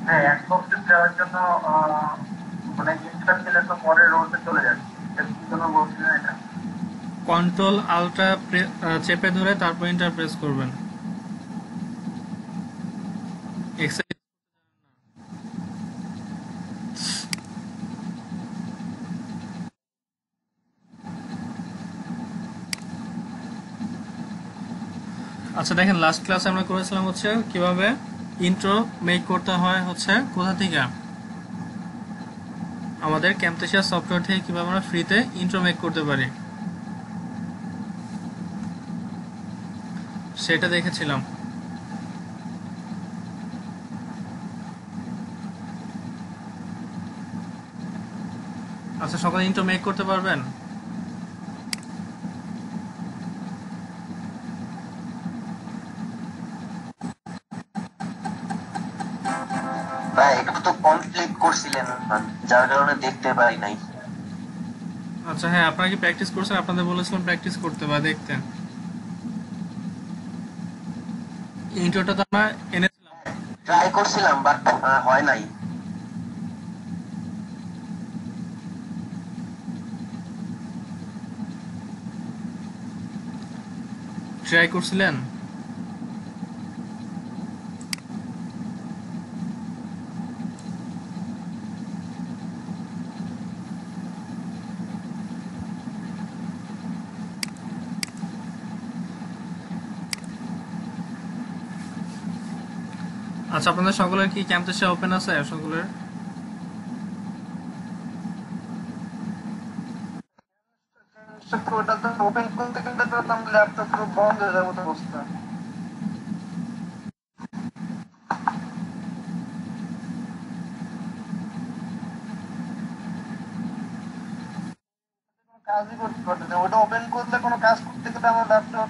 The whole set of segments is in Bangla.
হ্যাঁ, এক্সবক্সে দেওয়ার জন্য মানে ইনস্টার খেলে তো পরের রোলতে চলে যাচ্ছে, এর কি জন্য বলছিলেন এটা? কন্ট্রোল আলট্রা চেপে ধরে তারপর এন্টার প্রেস করবেন। এক্সেল। আচ্ছা দেখেন, লাস্ট ক্লাসে আমরা করেছিলাম হচ্ছে কিভাবে ইন্ট্রো মেক করতে হয় হচ্ছে কোথা থেকে, আমাদের ক্যামটেশিয়া সফটওয়্যার থেকে কিভাবে আমরা ফ্রিতে ইন্ট্রো মেক করতে পারি সেটা দেখেছিলাম। আচ্ছা, সকালে ইন্ট্রো মেক করতে পারবেন? ভাই এটা তো কনফ্লিক্ট করছিলেন, যার কারণে দেখতে পাই নাই। আচ্ছা হ্যাঁ, আপনারা কি প্র্যাকটিস করছেন? আপনাদের বলেছিলাম প্র্যাকটিস করতে বা দেখতে। ইন্ট্রোটা তো আমরা এনেছিলাম। ট্রাই করছিলাম বাট হয় নাই। ট্রাই করছিলেন? আচ্ছা, আপনাদের সকলের কি ক্যাম্পেসে ওপেন আছে সকলের? ওটা তো ওপেন করতে গেলে তো আমার ল্যাপটপ পুরো বন্ধ হয়ে যাবে, মতো অবস্থা। কাজই করতে পারতেছি না। ওটা ওপেন করলে কোনো কাজ করতে গেলে আমার ল্যাপটপ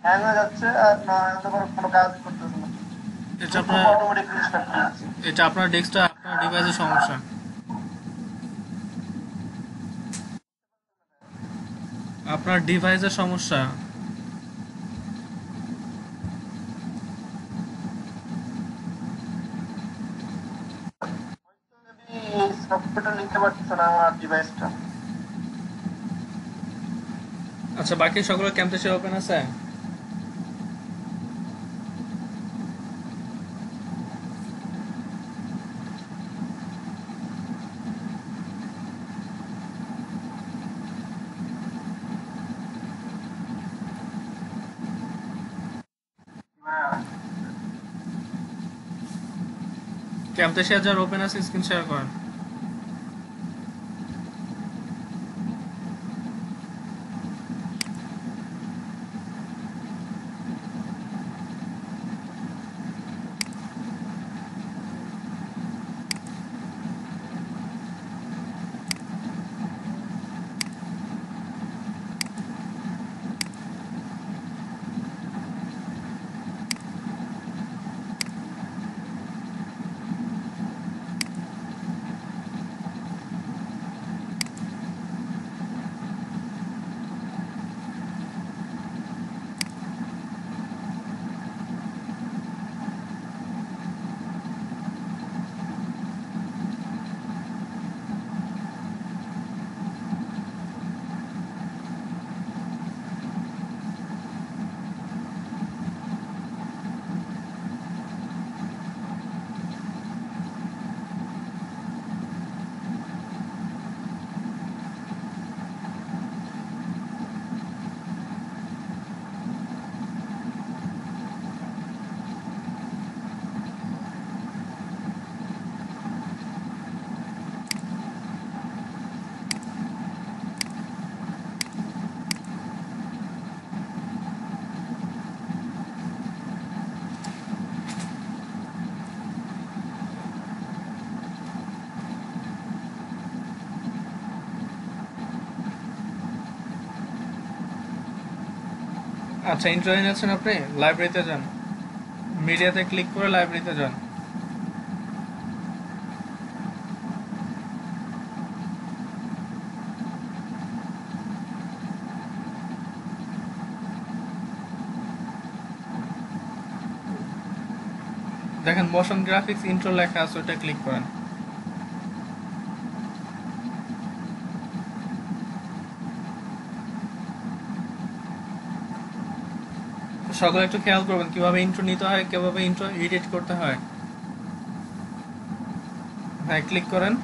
হ্যাং হয়ে যাচ্ছে, আর না হলে কোনো কাজ করতেছে না। এটা খুব আপনার অটোমেটিক রিস্টার্ট করে দিচ্ছে। এটা আপনার ডেস্কটা, আপনার ডিভাইসের সমস্যা। আপনার ডিভাইসের সমস্যা। এই সফটওয়্যারটা নিতে পারতেছে না আমার ডিভাইসটা। আচ্ছা, বাকি সকলের ক্যাম্পেসে ওপেন আছে? ক্যাম্পেসে যার ওপেন আছে স্ক্রিন শেয়ার করেন। আচ্ছা, ইন্টারনেট এনেছেন আপনি? লাইব্রেরিতে যান, মিডিয়াতে ক্লিক করে লাইব্রেরিতে যান। দেখেন মোশন গ্রাফিক্স ইন্ট্রো লেখা আছে, ওটা ক্লিক করেন। সকলে একটু খেয়াল করবেন কিভাবে ইন্ট্রো নিতে হয়, কিভাবে ইন্ট্রো এডিট করতে হয়। হ্যাঁ, ক্লিক করেন।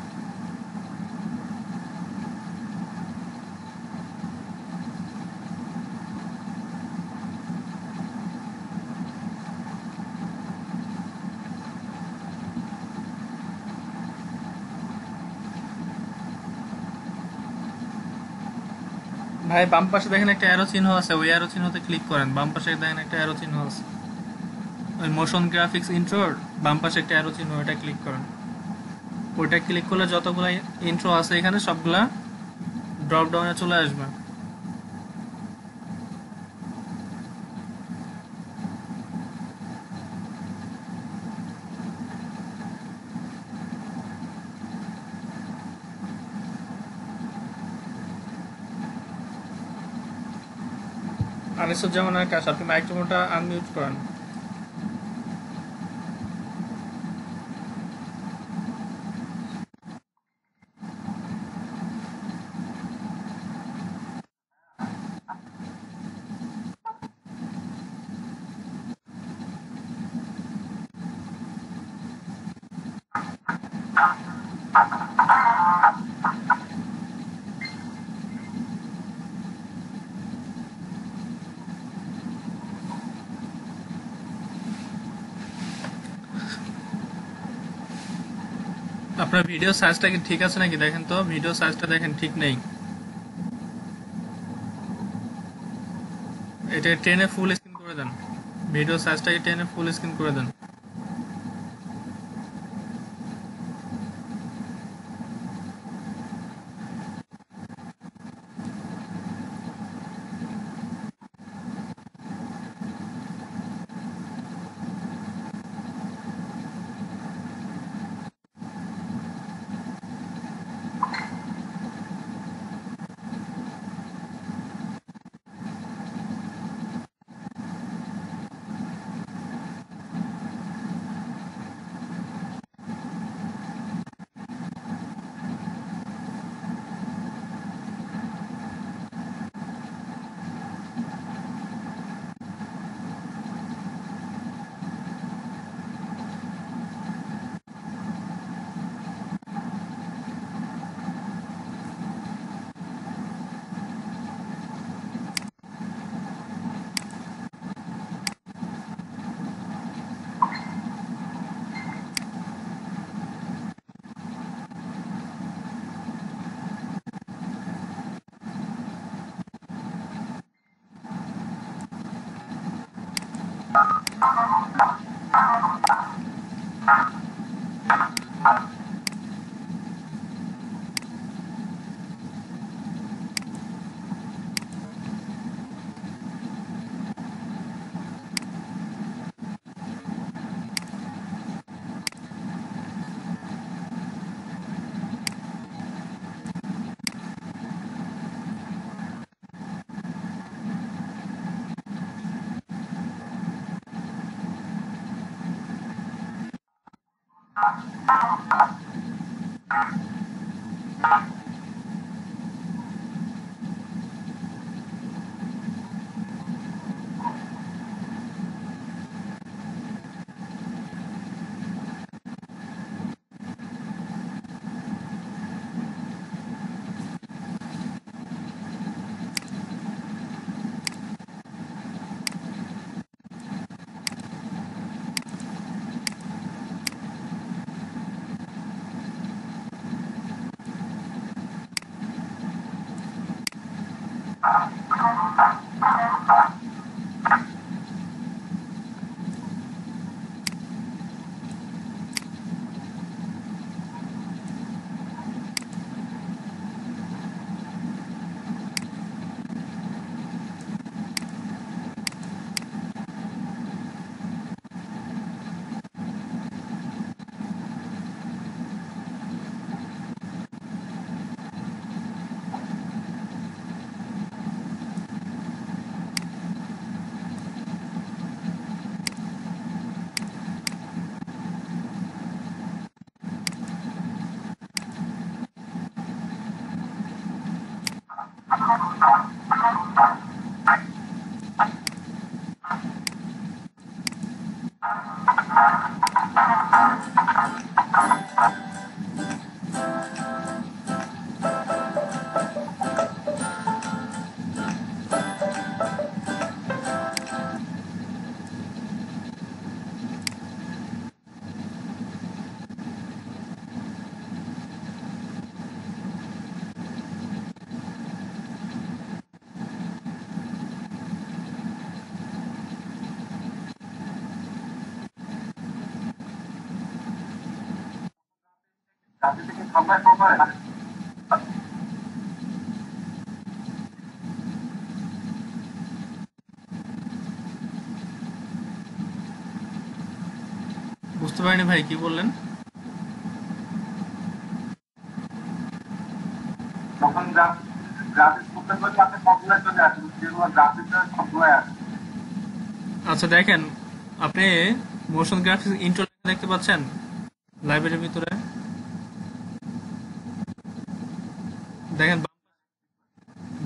ভাই বাম পাশে দেখেন একটা অ্যারো চিহ্ন আছে, ওই অ্যারো চিহ্নতে ক্লিক করেন। বাম পাশে দেখেন একটা অ্যারো চিহ্ন আছে, ওই মোশন গ্রাফিক্স ইন্ট্রোর বাম পাশে একটা অ্যারো চিহ্ন, ওটা ক্লিক করেন। ওইটা ক্লিক করলে যতগুলা ইন্ট্রো আছে এখানে সবগুলা ড্রপ ডাউনে চলে আসবে। আনিসুজ্জামান আকাশ, আপনি মাইক্রোফোনটা আনমিউট করেন। আপনার ভিডিও সাইজটা কি ঠিক আছে নাকি দেখেন তো, ভিডিও সাইজটা দেখেন ঠিক নেই। এটা টেনে ফুল স্ক্রিন করে দেন, ভিডিও সাইজটাকে টেনে ফুল স্ক্রিন করে দেন। বুঝতে পারিনি ভাই, কি বললেন? আচ্ছা দেখেন, আপনি মোশন গ্রাফিক্স ইন্ট্রো দেখতে পাচ্ছেন লাইব্রেরির ভিতরে? দেখেন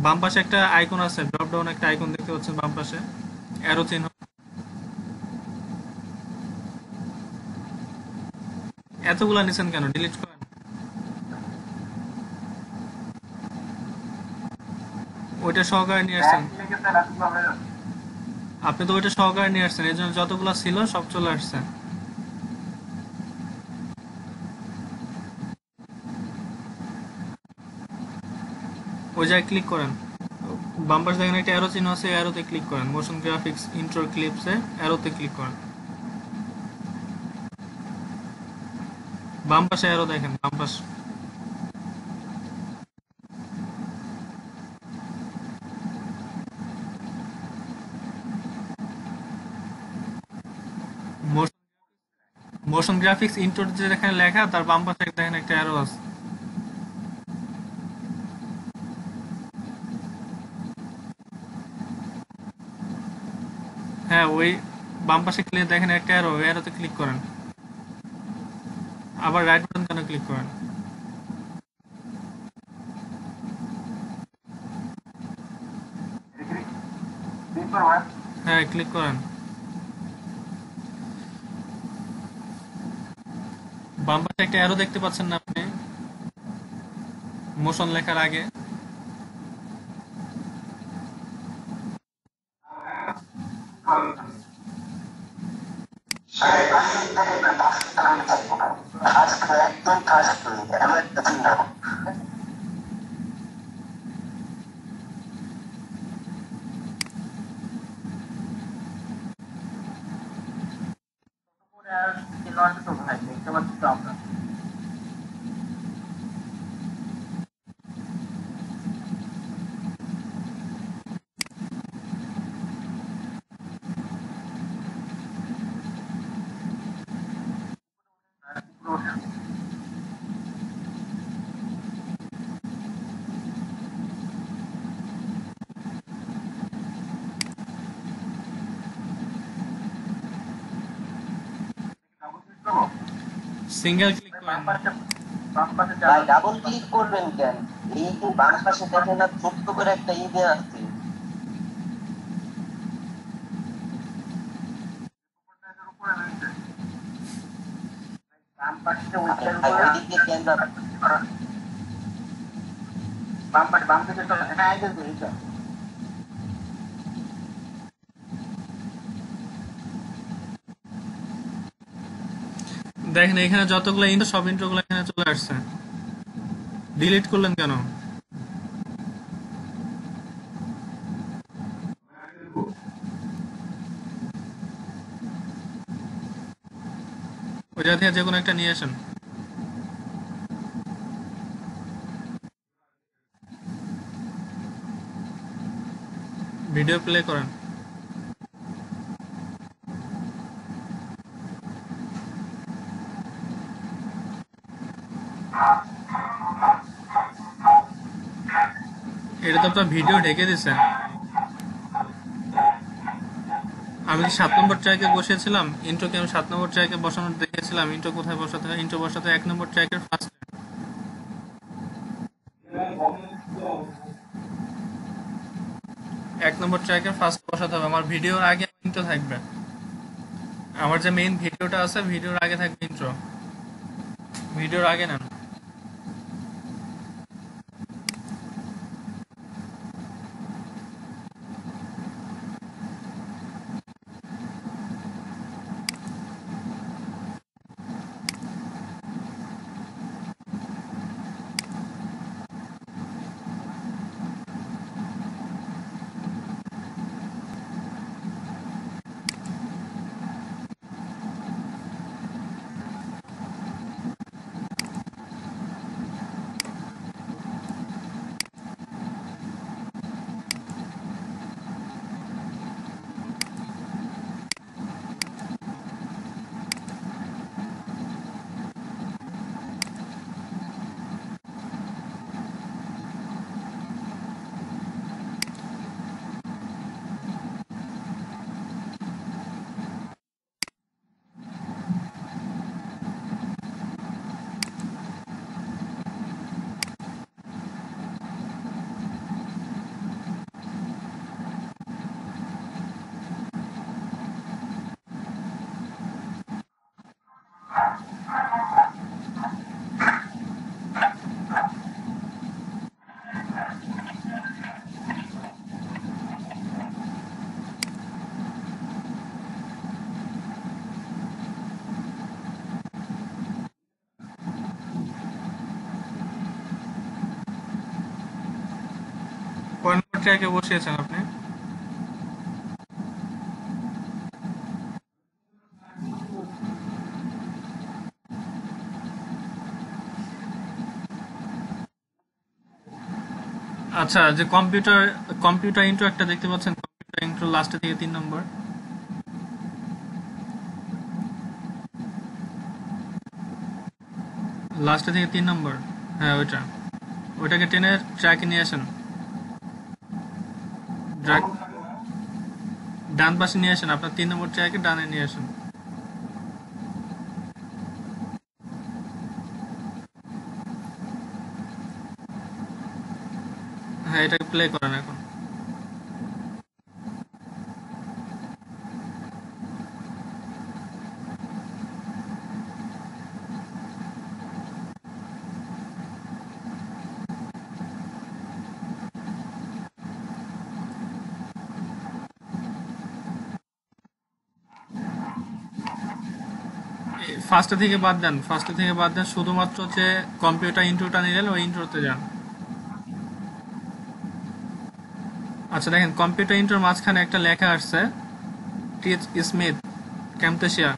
বাম পাশে একটা আইকন আছে, ড্রপ ডাউন একটা আইকন দেখতে পাচ্ছেন বাম পাশে, অ্যারো চিহ্ন। এতগুলা নিছেন কেন? ডিলিট করেন। ওইটা সহকারে নিয়ে আসছেন, আপনি তো ওইটা সহকারে নিয়ে আসছেন, এই জন্য যতগুলা ছিল সব চলে আসছে। ওই জায়গায় ক্লিক করেন, বাম পাশে দেখেন একটা অ্যারো চিহ্ন আছে, অ্যারোতে ক্লিক করেন, মোশন গ্রাফিক্স ইন্ট্রো ক্লিপসে অ্যারোতে ক্লিক করেন। বাম পাশে অ্যারো দেখেন, বাম পাশে। মোশন গ্রাফিক্স ইন্ট্রো যে দেখেন লেখা, তার বাম পাশে দেখেন একটা অ্যারো আছে। হ্যাঁ, ওই বাম পাশে ক্লিক দেখেন একটা অ্যারো, ওই অ্যারোতে ক্লিক করেন। আবার রাইট বাটন কেন ক্লিক করেন? হ্যাঁ, ক্লিক করেন। বাম পাশে একটা অ্যারো দেখতে পাচ্ছেন না আপনি, মোশন লেখার আগে? সিঙ্গেল ক্লিক করেন। ভাই ডাবল ক্লিক করবেন কেন? এই যে বাম পাশে দেখেন না, ছোট্ট করে একটা ই দেওয়া আছে। ভাই ওই দিক দিয়ে কেন যাবেন? দেখেন এখানে যতগুলো ইন্ট্রো, সব ইন্ট্রোগুলো এখানে চলে আসছে। ডিলিট করলেন কেন? ওই জায়গা থেকে যে কোনো একটা নিয়ে আসেন। ভিডিও প্লে করেন। এটা তো আপনার ভিডিও ঢেকে দিছে। আমি কি 7 নম্বর ট্র্যাকে বসিয়েছিলাম? ইন্ট্রোকে আমি 7 নম্বর ট্র্যাকে বসানোর দেখেছিলাম। ইন্ট্রো কোথায় বসাতে হয়? ইন্ট্রো বসাতে 1 নম্বর ট্র্যাকের ফার্স্ট। নম্বর ট্র্যাকের ফার্স্ট বসাতে হবে। আমার ভিডিওর আগে ইন্ট্রো থাকবে। আমার যে মেইন ভিডিওটা আছে ভিডিওর আগে থাকবে ইন্ট্রো। ভিডিওর আগে নেন। কয় নম্বর ট্র্যাকে বসিয়েছেন আপনি? আচ্ছা, যে কম্পিউটার কম্পিউটার ইন্ট্রো একটা দেখতে পাচ্ছেন, কম্পিউটার ইন্ট্রো লাস্টে থেকে 3 নম্বর, লাস্টে থেকে 3 নম্বর। হ্যাঁ, ওইটাকে টেনে ট্র্যাকে নিয়ে আসেন। ড্র্যাগ ডান পাশে নিয়ে আসেন, আপনার 3 নম্বর ট্র্যাকে ডানে নিয়ে আসেন। হ্যাঁ, এটাকে প্লে করেন এখন। ফার্স্টে থেকে বাদ দেন, ফার্স্টে থেকে বাদ দেন, শুধুমাত্র যে কম্পিউটার ইন্ট্রোটা নিলেন ওই ইন্ট্রোতে যান। আচ্ছা দেখেন, কম্পিউটার ইন্ট্রোর মাঝখানে একটা লেখা আসছে, টিচ স্মিথ ক্যাম্পেশিয়া,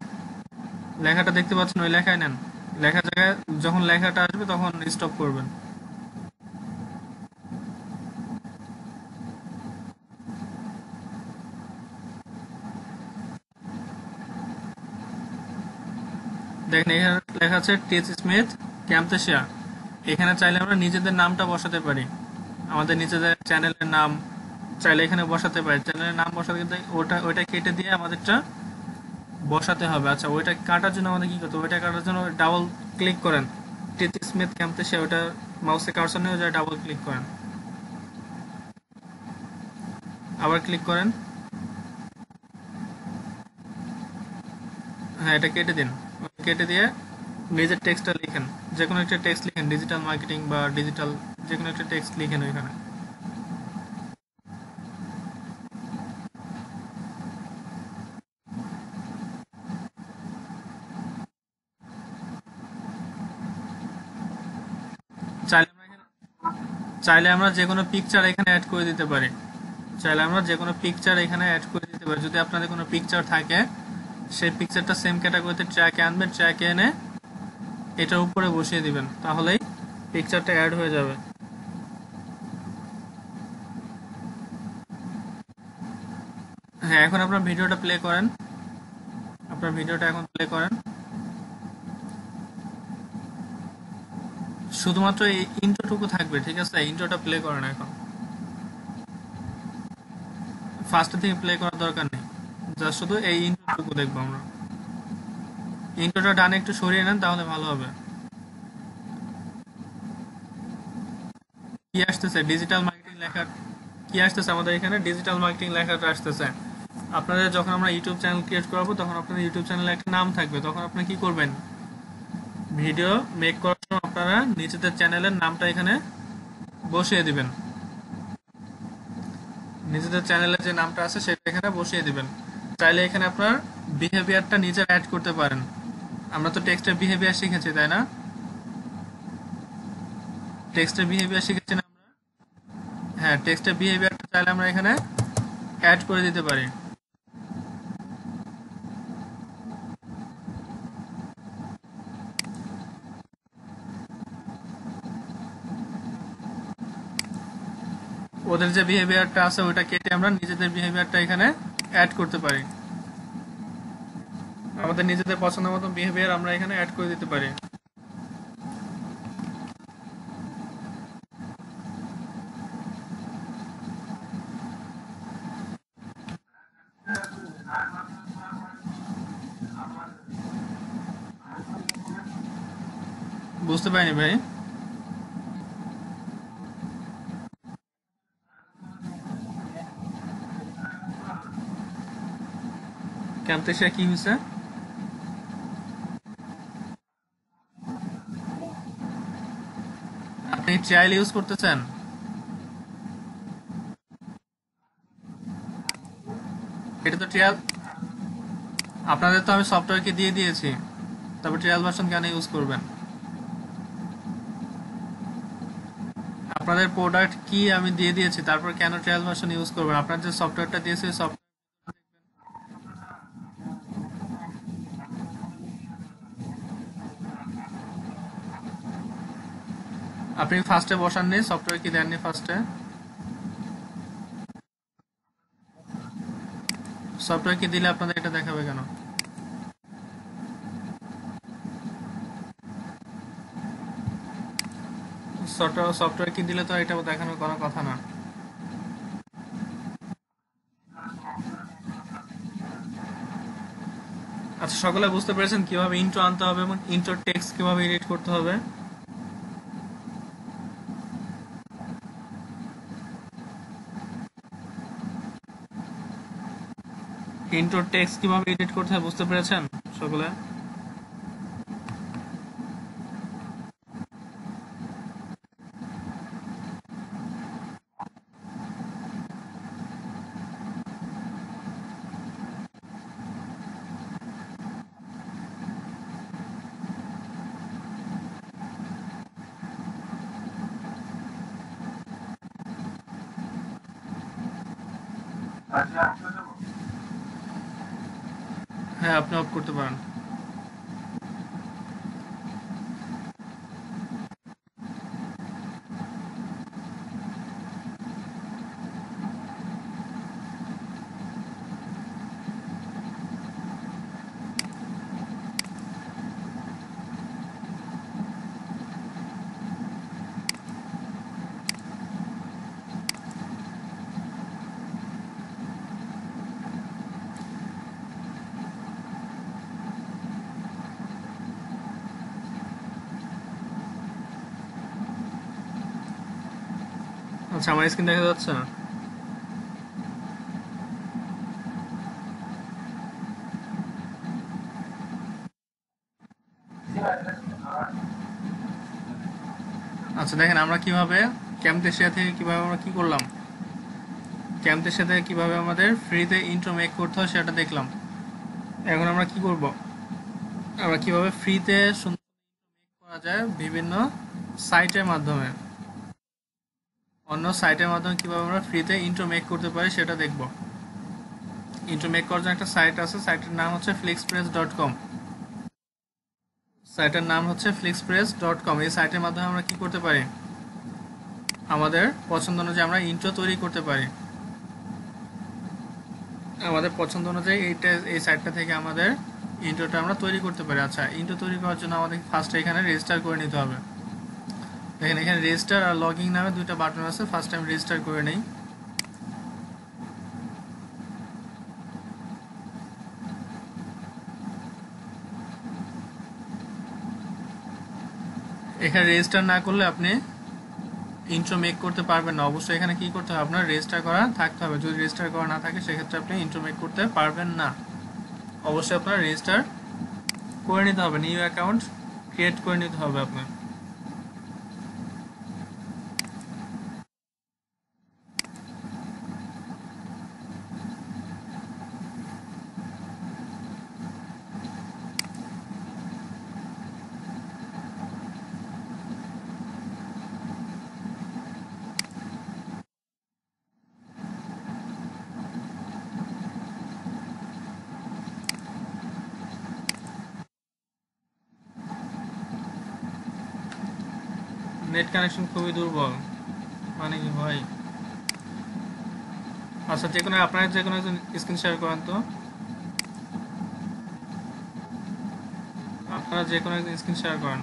লেখাটা দেখতে পাচ্ছেন, ওই লেখায় নেন। লেখা জায়গায় যখন লেখাটা আসবে তখন স্টপ করবেন। দেখেন এখানে লেখা আছে টিচ স্মিথ ক্যাম্পেশিয়া। এখানে চাইলে আমরা নিজেদের নামটা বসাতে পারি, আমাদের নিজেদের চ্যানেলের নাম চাইলে এখানে বসাতে পারি। চ্যানেলের নাম বসাতে গেলে ওইটা কেটে দিয়ে আমাদেরটা বসাতে হবে। আচ্ছা, ওইটা কাটার জন্য আমাদের কি করতে হবে? ওইটা কাটার জন্য ডাবল ক্লিক করেন, টিচ স্মিথ ক্যাম্পেশিয়া, ওইটা মাউসে কার্সর নিয়ে যায়, ডাবল ক্লিক করেন, আবার ক্লিক করেন। হ্যাঁ, এটা কেটে দিন। কেটে দিয়ে নিজের টেক্সটটা লিখেন, যে কোনো একটা টেক্সট লিখেন, ডিজিটাল মার্কেটিং বা ডিজিটাল যে কোনো একটা টেক্সট লিখেন ওইখানে। চাইলে আমরা চাইলে আমরা যে কোনো পিকচার এখানে অ্যাড করে দিতে পারি। চাইলে আমরা যে কোনো পিকচার এখানে অ্যাড করে দিতে পারি। যদি আপনাদের কোনো পিকচার থাকে, সেই পিকচারটা সেম ক্যাটাগরিতে ট্র্যাকে আনবেন, ট্র্যাকে এনে এটার উপরে বসিয়ে দিবেন, তাহলেই পিকচারটা অ্যাড হয়ে যাবে। হ্যাঁ, এখন আপনার ভিডিওটা প্লে করেন, আপনার ভিডিওটা এখন প্লে করেন। শুধুমাত্র এই ইন্ট্রোটুকু থাকবে, ঠিক আছে? ইন্ট্রোটা প্লে করেন এখন। ফার্স্ট থেকে প্লে করার দরকার নেই, জাস্ট শুধু এই ইন্ট্রোটুকু দেখবো আমরা। ইন্ট্রোটা ডানে একটু সরিয়ে নেন, তাহলে ভালো হবে। কি আসতেছে? ডিজিটাল মার্কেটিং লেখা কি আসতেছে আমাদের এখানে ডিজিটাল মার্কেটিং লেখাটা আসতেছে। আপনাদের যখন আমরা ইউটিউব চ্যানেল ক্রিয়েট করবো তখন আপনাদের ইউটিউব চ্যানেলে একটা নাম থাকবে, তখন আপনারা কি করবেন, ভিডিও মেক করার সময় আপনারা নিজেদের চ্যানেলের নামটা এখানে বসিয়ে দিবেন, নিজেদের চ্যানেলের যে নামটা আছে সেটা এখানে বসিয়ে দিবেন। চাইলে এখানে আপনার বিহেভিয়ারটা নিজের অ্যাড করতে পারেন। আমরা তো টেক্সটের বিহেভিয়ার শিখেছি তাই না, টেক্সটের বিহেভিয়ার শিখেছি না আমরা? হ্যাঁ, টেক্সটের বিহেভিয়ারটা চাইলে আমরা এখানে অ্যাড করে দিতে পারি। ওদের যে বিহেভিয়ারটা আছে ওটা কেটে আমরা নিজেদের বিহেভিয়ারটা এখানে অ্যাড করতে পারি। আমাদের নিজেদের পছন্দ মতো বিহেভিয়ার আমরা এখানে অ্যাড করে দিতে পারি। বুঝতে পারিনি ভাই। ক্যাম্পেশিয়া কি হয়েছে? আপনি ট্রায়াল ইউজ করতেছেন? এটা তো ট্রায়াল, আপনাদের তো আমি সফটওয়্যারকে দিয়ে দিয়েছি, তারপর ট্রায়াল ভার্সন কেন ইউজ করবেন? আপনাদের প্রোডাক্ট কি আমি দিয়ে দিয়েছি, তারপর কেন ট্রায়াল ভার্সন ইউজ করবেন? আপনার যে সফটওয়্যারটা দিয়েছি আপনি ফার্স্টে বসাননি, সফটওয়্যার কি দেননি ফার্স্টে? সফটওয়্যার কি দিলে আপনাদের এটা দেখাবে কেন? সফটওয়্যার কি দিলে তো এটা দেখানোর কোনো কথা না। আচ্ছা, সকলে বুঝতে পেরেছেন কিভাবে ইন্ট্রো আনতে হবে এবং ইন্ট্রো টেক্সট কিভাবে এডিট করতে হবে? ইন্ট্রো টেক্সট কিভাবে এডিট করতে হয় বুঝতে পেরেছেন সকলে? হ্যাঁ, আপনি অফ করতে পারেন। আচ্ছা, আমার স্ক্রিন দেখা যাচ্ছে না? আচ্ছা দেখেন, আমরা কিভাবে ক্যাম্পেশিয়া থেকে কিভাবে আমরা কি করলাম, ক্যাম্পেশিয়া থেকে কিভাবে আমাদের ফ্রিতে ইন্ট্রো মেক করতে হয় সেটা দেখলাম। এখন আমরা কি করব, আমরা কিভাবে ফ্রিতে সুন্দর মেক করা যায় বিভিন্ন সাইটের মাধ্যমে, অন্য সাইটের মাধ্যমে কিভাবে আমরা ফ্রিতে ইন্ট্রো মেক করতে পারি সেটা দেখব। ইন্ট্রো মেক করার জন্য একটা সাইট আছে, সাইটের নাম হচ্ছে flixpress.com। সাইটের নাম হচ্ছে flixpress.com। এই সাইটের মাধ্যমে আমরা কি করতে পারি, আমাদের পছন্দ অনুযায়ী আমরা ইন্ট্রো তৈরি করতে পারি। আমাদের পছন্দ অনুযায়ী এই সাইটটা থেকে আমাদের ইন্ট্রোটা আমরা তৈরি করতে পারি। আচ্ছা, ইন্ট্রো তৈরি করার জন্য আমাদের ফার্স্টে এখানে রেজিস্টার করে নিতে হবে। দেখেন এখানে রেজিস্টার আর লগইন নামে দুইটা বাটন আছে। ফার্স্ট টাইম রেজিস্টার করে নেই। এখানে রেজিস্টার না করলে আপনি ইন্ট্রো মেক করতে পারবেন না। অবশ্যই এখানে কি করতে হবে, আপনার রেজিস্টার করা থাকতে হবে। যদি রেজিস্টার করা না থাকে সেক্ষেত্রে আপনি ইন্ট্রো মেক করতে পারবেন না। অবশ্যই আপনার রেজিস্টার করে নিতে হবে, নিউ অ্যাকাউন্ট ক্রিয়েট করে নিতে হবে আপনার। নেট কানেকশন খুবই দুর্বল মানে কি ভাই? আচ্ছা, যে কোনো আপনার যে কোনো একজন স্ক্রিন শেয়ার করেন তো, আপনারা যে কোনো একজন স্ক্রিন শেয়ার করেন।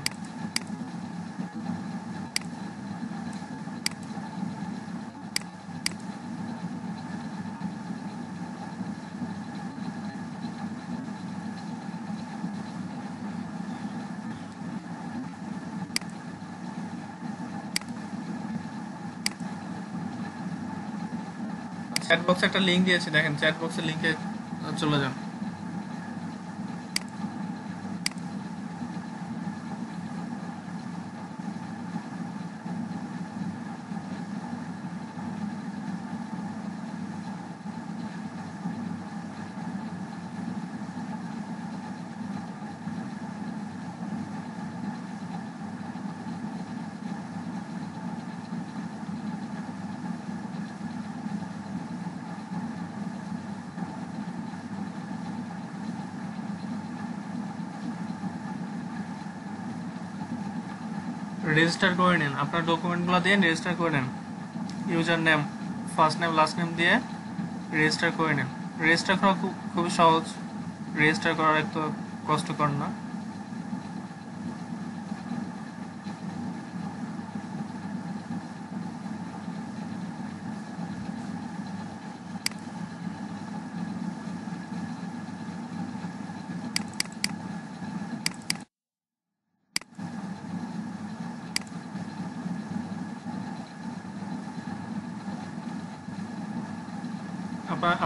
চ্যাট বক্সে একটা লিঙ্ক দিয়েছি, দেখেন চ্যাট বক্সের লিঙ্কে চলে যান। রেজিস্টার করে নিন, আপনার ডকুমেন্টগুলো দিয়ে রেজিস্টার করে নিন। User name, first name, last name দিয়ে রেজিস্টার করে নিন। রেজিস্টার করা খুবই সহজ, রেজিস্টার করার একটু কষ্টকর না।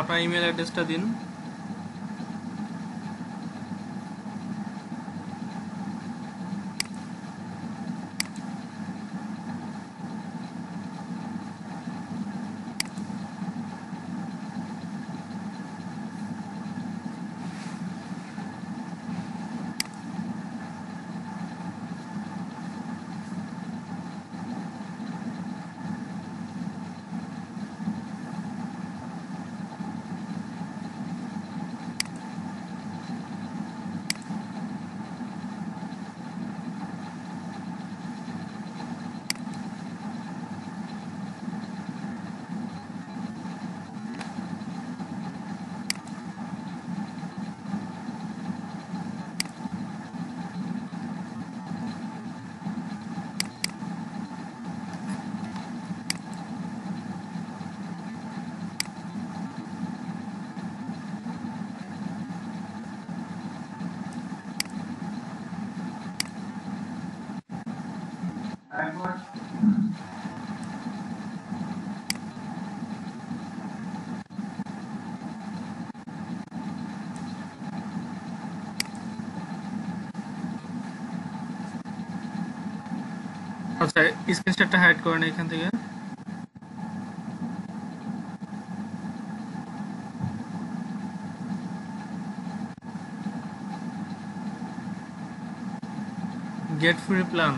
আপনার ইমেল অ্যাড্রেসটা দিন। আচ্ছা, স্ক্রিনশটটা হাইড করেন এখান থেকে। গেট ফ্রি প্ল্যান,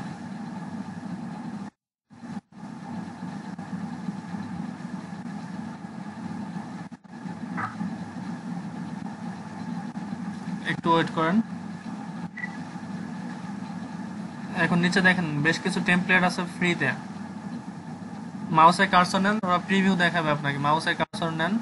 একটু ওয়েট করেন। এখন নিচে দেখেন বেশ কিছু টেমপ্লেট আছে ফ্রিতে। মাউসে কার্সর নেন, ওরা প্রিভিউ দেখাবে আপনাকে। মাউসে কার্সর নেন,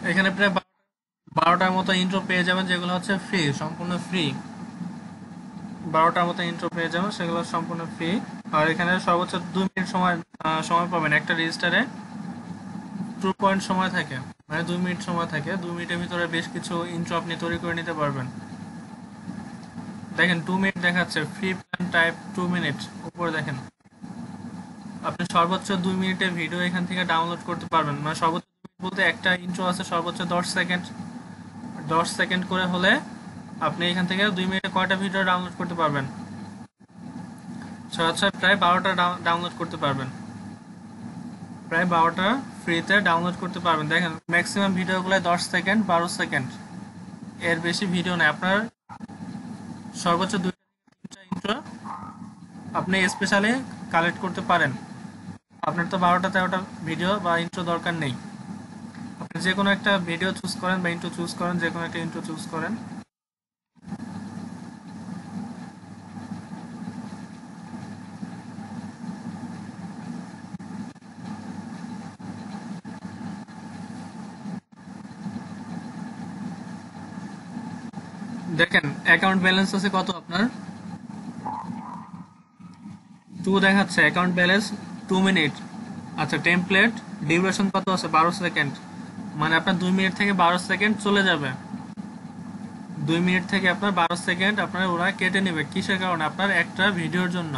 এখানে প্রায় 12টার মতো ইন্ট্রো পেয়ে যাবেন, যেগুলো হচ্ছে ফ্রি, সম্পূর্ণ ফ্রি। 12টার মতো ইন্ট্রো পেয়ে যাবেন, সেগুলো সম্পূর্ণ ফ্রি। আর এখানে সর্বোচ্চ 2 মিনিট সময় পাবেন। একটা রেজিস্টারে 2 পয়েন্ট সময় থাকে, মানে 2 মিনিট সময় থাকে। 2 মিনিটের ভিতরে বেশ কিছু ইন্ট্রো আপনি তৈরি করে নিতে পারবেন। দেখেন 2 মিনিট দেখাচ্ছে, ফ্রি প্ল্যান টাইপ 2 মিনিট, উপরে দেখেন। আপনি সর্বোচ্চ 2 মিনিটের ভিডিও এখান থেকে ডাউনলোড করতে পারবেন। মানে সর্বোচ্চ 2 মিনিট বলতে একটা ইন্ট্রো আছে সর্বোচ্চ 10 সেকেন্ড, 10 সেকেন্ড করে হলে আপনি এখান থেকে 2 মিনিটে কয়টা ভিডিও ডাউনলোড করতে পারবেন? সর্বোচ্চ প্রায় 12টা ডাউনলোড করতে পারবেন। প্রায় 12টা ফ্রিতে ডাউনলোড করতে পারবেন। দেখেন ম্যাক্সিমাম ভিডিওগুলো 10 সেকেন্ড, 12 সেকেন্ড, এর বেশি ভিডিও নেই। আপনার সর্বোচ্চ 2-3টা ইন্ট্রো আপনি স্পেশালি কালেক্ট করতে পারেন। আপনার তো 12টা-13টা ভিডিও বা ইন্ট্রো দরকার নেই। আপনি যে কোনো একটা ভিডিও চুজ করেন বা ইন্ট্রো চুজ করেন, যে কোনো একটা ইন্ট্রো চুজ করেন। দেখেন অ্যাকাউন্ট ব্যালেন্স আছে কত আপনার? 2 দেখাচ্ছে অ্যাকাউন্ট ব্যালেন্স, 2 মিনিট। আচ্ছা, টেমপ্লেট ডিউরেশন কত আছে? 12 সেকেন্ড। মানে আপনার 2 মিনিট থেকে 12 সেকেন্ড চলে যাবে। 2 মিনিট থেকে আপনার 12 সেকেন্ড আপনার ওরা কেটে নেবে। কিসের কারণে? আপনার একটা ভিডিওর জন্য।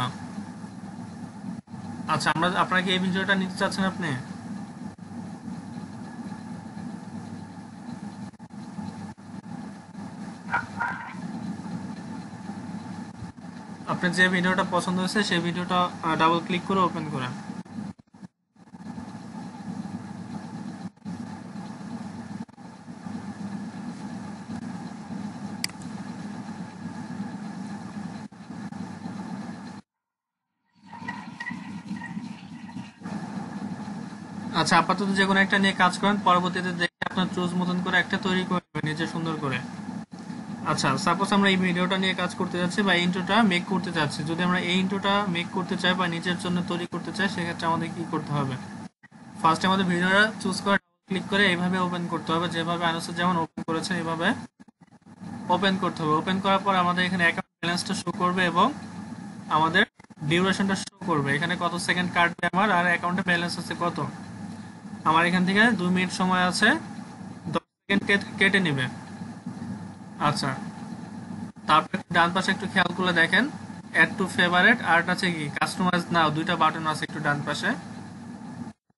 আচ্ছা, আপনাকে এই ভিডিওটা নিতে চাচ্ছেন আপনি? আপনার যে ভিডিওটা পছন্দ হয়েছে সেই ভিডিওটা ডাবল ক্লিক করে ওপেন করেন। আচ্ছা, আপাতত যে কোনো একটা নিয়ে কাজ করেন, পরবর্তীতে দেখে আপনার চুজ মতন করে একটা তৈরি করে নেবেন নিজে সুন্দর করে। আচ্ছা, সাপোজ আমরা এই ভিডিওটা নিয়ে কাজ করতে যাচ্ছি বা ইন্ট্রোটা মেক করতে চাচ্ছি। যদি আমরা এই ইন্ট্রোটা মেক করতে চাই বা নিজের জন্য তৈরি করতে চাই, সেক্ষেত্রে আমাদের কি করতে হবে? ফার্স্টে আমাদের ভিডিওটা চুজ করে ক্লিক করে এইভাবে ওপেন করতে হবে, যেভাবে আনুসে যেমন ওপেন করেছে এইভাবে ওপেন করতে হবে। ওপেন করার পর আমাদের এখানে অ্যাকাউন্ট ব্যালেন্সটা শো করবে এবং আমাদের ডিউরেশনটা শো করবে। এখানে কত সেকেন্ড কাটবে আমার, আর অ্যাকাউন্টে ব্যালেন্স আছে কত। আমার এখান থেকে 2 মিনিট সময় আছে, 10 সেকেন্ড কেটে নেবে। আচ্ছা, তারপর ডান পাশে একটু খেয়াল করে দেখেন, অ্যাড টু ফেভারিট আর আছে কি কাস্টমাইজ নাও, দুইটা বাটন আছে একটু ডান পাশে।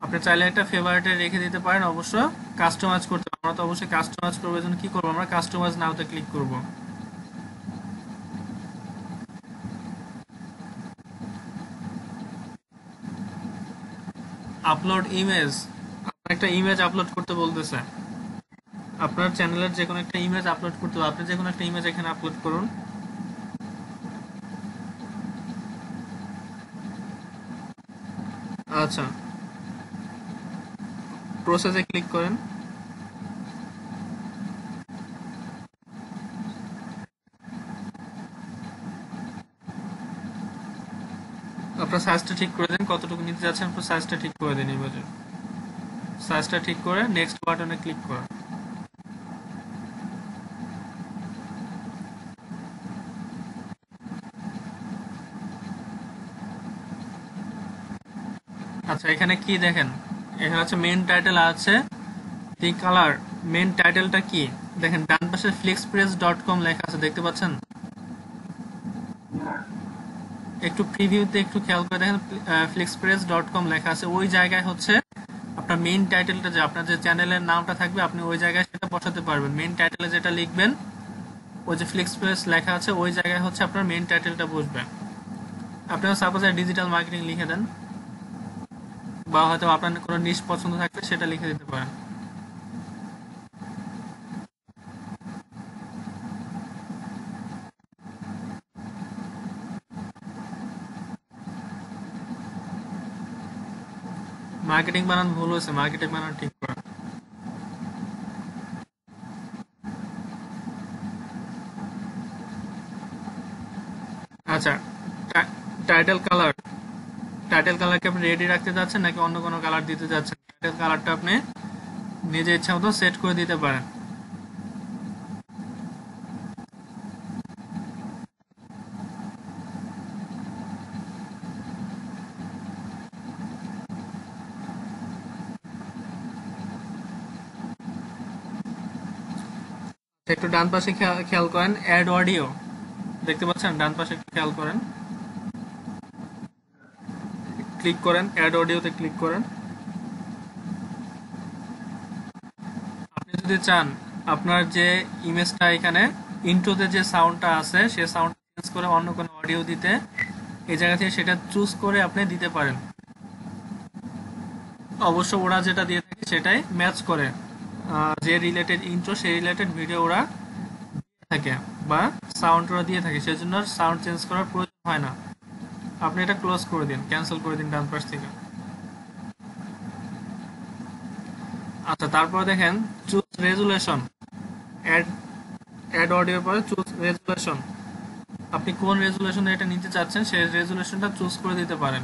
আপনি চাইলে একটা ফেভারিটে রেখে দিতে পারেন, অবশ্য কাস্টমাইজ করতে পারেন। আমরা তো অবশ্যই কাস্টমাইজ করবো, এজন্য কি করবো, আমরা কাস্টমাইজ নাওতে ক্লিক করব। আপলোড ইমেজ, আপনার একটা ইমেজ আপলোড করতে বলতেছে। আপনার চ্যানেলের যে কোনো একটা ইমেজ আপলোড করতে হবে। আপনি যে কোনো একটা ইমেজ এখানে আপলোড করুন। আচ্ছা, প্রসেসে ক্লিক করেন। আপনার সাইজটা ঠিক করে দেন, কতটুকু নিতে যাচ্ছেন আপনার সাইজটা ঠিক করে দেন। ইমেজের সাইজটা ঠিক করে নেক্সট বাটনে ক্লিক করুন। আচ্ছা, এখানে কি দেখেন, এখানে হচ্ছে মেইন টাইটেল আছে, দি কালার। মেইন টাইটেলটা কি দেখেন, ডান পাশে flixpress.com লেখা আছে, দেখতে পাচ্ছেন? একটু প্রিভিউতে একটু খেয়াল করে দেখেন, flixpress.com লেখা আছে। ওই জায়গায় হচ্ছে আপনার মেইন টাইটেলটা, যে আপনার যে চ্যানেলের নামটা থাকবে আপনি ওই জায়গায় সেটা বসাতে পারবেন। মেইন টাইটেলে যেটা লিখবেন, ওই যে ফ্লিক্সপ্রেস লেখা আছে ওই জায়গায় হচ্ছে আপনার মেইন টাইটেলটা বসবে। আপনারা সাপোজ ডিজিটাল মার্কেটিং লিখে দেন, বা হয়তো আপনার কোনো নিশ পছন্দ থাকলে সেটা লিখে দিতে পারেন। মার্কেটিং বানান ভুল হয়েছে, মার্কেটিং বানান ঠিক করেন। আচ্ছা, টাইটেল কালার, টাইটেল কালারকে আপনি রেডি রাখতে যাচ্ছেন নাকি অন্য কোনো কালার দিতে যাচ্ছেন? টাইটেল কালারটা আপনি নিজে ইচ্ছা মতো সেট করে দিতে পারেন। একটু ডান পাশে খেয়াল করেন, অ্যাড অডিও দেখতে পাচ্ছেন, ডান পাশে একটু খেয়াল করেন, ক্লিক করেন, অ্যাড অডিওতে ক্লিক করেন। আপনি যদি চান আপনার যে ইমেজটা এখানে ইন্ট্রোতে যে সাউন্ডটা আছে সে সাউন্ড চেঞ্জ করে অন্য কোনো অডিও দিতে, এই জায়গা থেকে সেটা চুজ করে আপনি দিতে পারেন। অবশ্য ওরা যেটা দিয়ে থাকে সেটাই ম্যাচ করে, যে রিলেটেড ইন্ট্রো সেই রিলেটেড ভিডিও ওরা দিয়ে থাকে বা সাউন্ড ওরা দিয়ে থাকে, সেজন্য সাউন্ড চেঞ্জ করার প্রয়োজন হয় না। আপনি এটা ক্লোজ করে দিন, ক্যান্সেল করে দিন ডান পাশ থেকে। আচ্ছা, তারপর দেখেন চুজ রেজুলেশন, অ্যাড অ্যাড অডিওর পরে চুজ রেজুলেশন। আপনি কোন রেজুলেশনে এটা নিতে চাচ্ছেন সেই রেজুলেশনটা চুজ করে দিতে পারেন।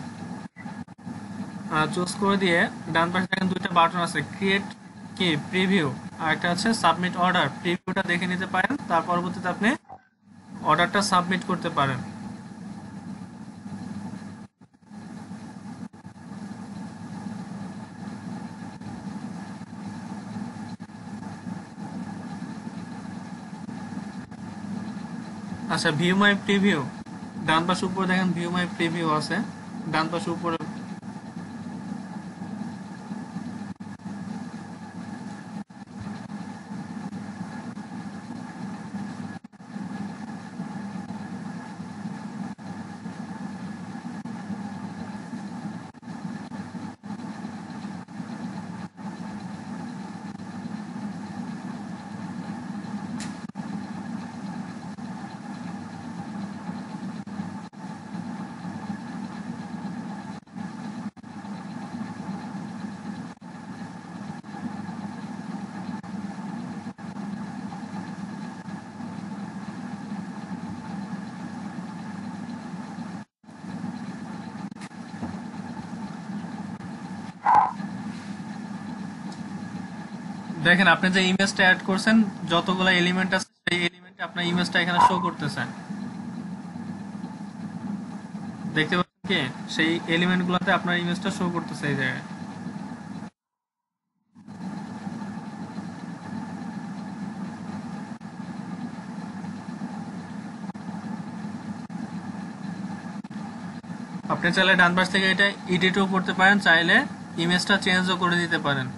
চুজ করে দিয়ে ডান পাশে দেখেন দুইটা বাটন আছে, ক্রিয়েট কি প্রিভিউ আর একটা আছে সাবমিট অর্ডার। প্রিভিউটা দেখে নিতে পারেন, তার পরবর্তীতে আপনি অর্ডারটা সাবমিট করতে পারেন। আচ্ছা, ভিউ মাই প্রিভিউ, ডান পাশে উপরে দেখেন ভিউ মাই প্রিভিউ আছে, ডান পাশে উপরে। দেখেন আপনি যে ইমেজটা অ্যাড করছেন যতগুলো এলিমেন্ট আছে সেই এলিমেন্টে আপনার ইমেজটা এখানে শো করতেছে, দেখতে পাচ্ছেন কি সেই এলিমেন্টগুলোতে আপনার ইমেজটা শো করতেছে এই জায়গায়। আপনি চাইলে ডান পাশ থেকে এটা এডিটও করতে পারেন, চাইলে ইমেজটা চেঞ্জও করে দিতে পারেন,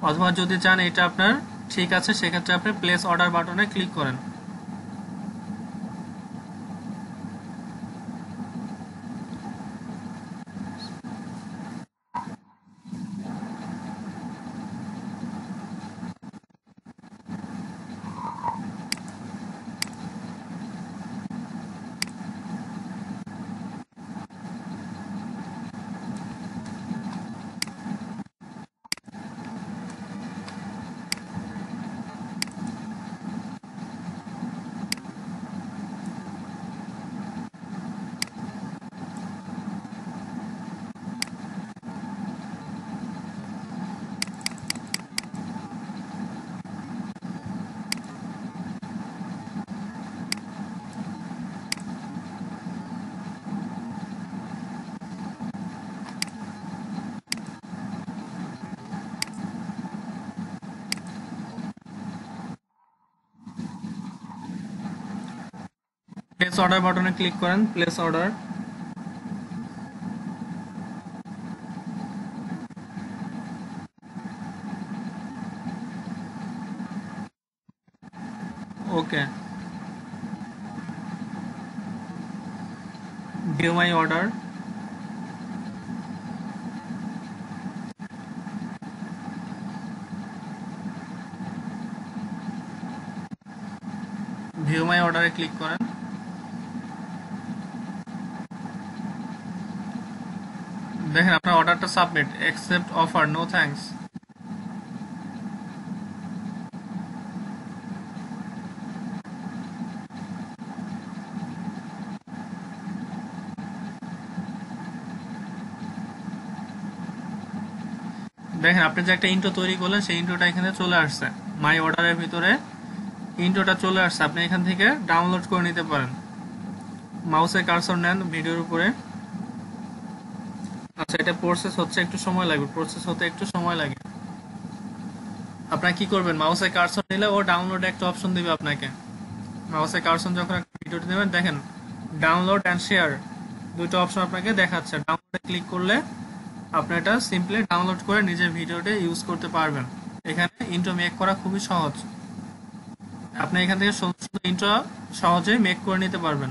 অথবা যদি চান এটা আপনার ঠিক আছে সেক্ষেত্রে আপনি প্লেস অর্ডার বাটনে ক্লিক করেন। প্লেস অর্ডার বাটনে ক্লিক করেন, place order. Okay, view my order, view my অর্ডারে ক্লিক করেন। দেখেন আপনার অর্ডারটা submit, accept offer, no thanks. দেখেন আপনি যে একটা ইন্ট্রো তৈরি করলেন সেই ইন্ট্রোটা এখানে চলে আসছে, মাই অর্ডারের ভিতরে ইন্ট্রোটা চলে আসছে। আপনি এখান থেকে ডাউনলোড করে নিতে পারেন। মাউসের কার্সর নেন ভিডিওর উপরে। আচ্ছা, এটা প্রসেস হচ্ছে, একটু সময় লাগবে, প্রসেস হতে একটু সময় লাগে। আপনারা কি করবেন, মাউসের কার্সর নিলে ও ডাউনলোডে একটা অপশন দিবে আপনাকে। মাউসের কার্সর যখন ভিডিওটি দেবেন, দেখেন ডাউনলোড অ্যান্ড শেয়ার দুটো অপশন আপনাকে দেখাচ্ছে। ডাউনলোডে ক্লিক করলে আপনি এটা সিম্পলি ডাউনলোড করে নিজের ভিডিওতে ইউজ করতে পারবেন। এখানে ইন্ট্রো মেক করা খুবই সহজ। আপনি এখান থেকে ইন্ট্রো সহজেই মেক করে নিতে পারবেন।